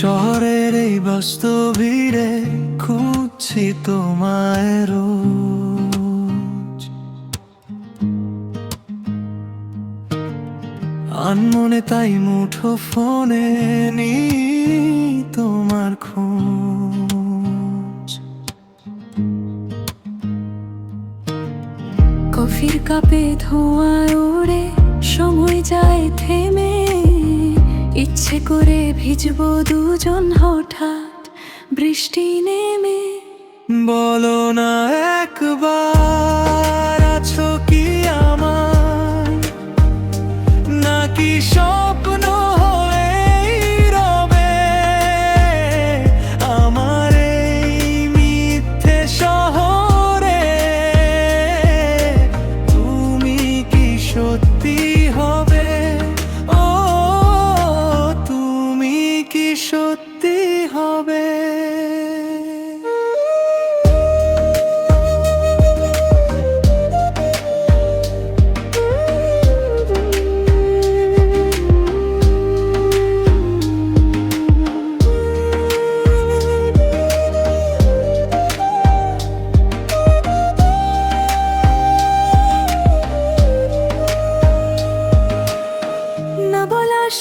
শহরের এই বাস্তবীরে খুঁজছি তোমায় রোজ। আনমনে তাই মুঠো ফোনে নি তোমার খোঁজ। কফির কাপে ধোঁয়া ওড়ে, সময় যায় থেমে, ইচ্ছে করে ভিজবো দুজন হঠাৎ বৃষ্টি নেমে। বলো না একবার আছো কি আমার, নাকি স্বপ্ন হয়েই রবে আমার এই মিথ্যে শহরে। তুমি কি সত্যি হবে, ও তুমি কি সত্যি হবে?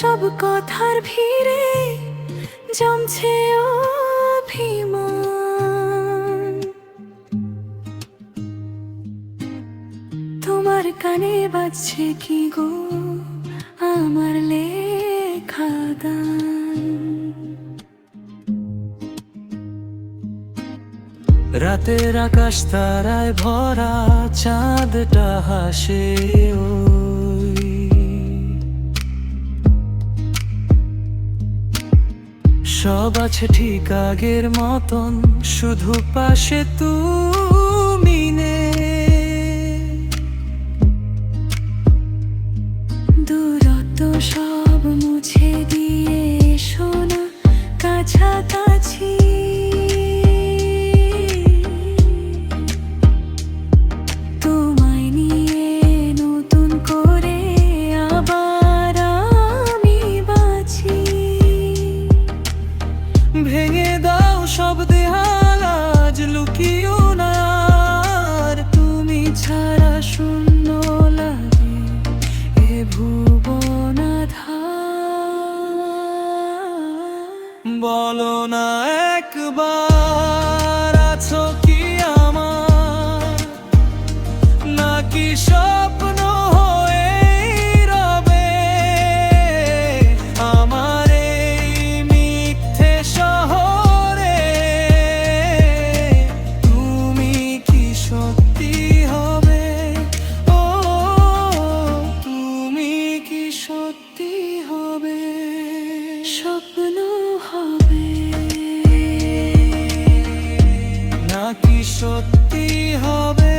সব কথার ভিড়ে জমছে অভিমান। তোমার কানে বাজছে কি গো আমার লেখা গান। রাতের আকাশ তারায় ভরা, চাঁদটা হাসে সব আছে ঠিক আগের মতন, শুধু পাশে তুমি নেই। দূরত্ব সব মুছে দিয়ে শোনা কাছাকাছি। তোমায় নিয়ে নতুন করে আবার আমি বাঁচি। ভেঙে দাও সব দেয়াল, আজ লুকিও না আর। তুমি ছাড়া শূন্য লাগে এ ভুবন আঁধার। বলো না একবার আছো কি আমার, নাকি স্বপ্ন হয়েই রবে আমার এই মিথ্যে শহরে। তুমি কি সত্যি হবে, ও তুমি কি সত্যি হবে? স্বপ্ন হবে নাকি সত্যি হবে?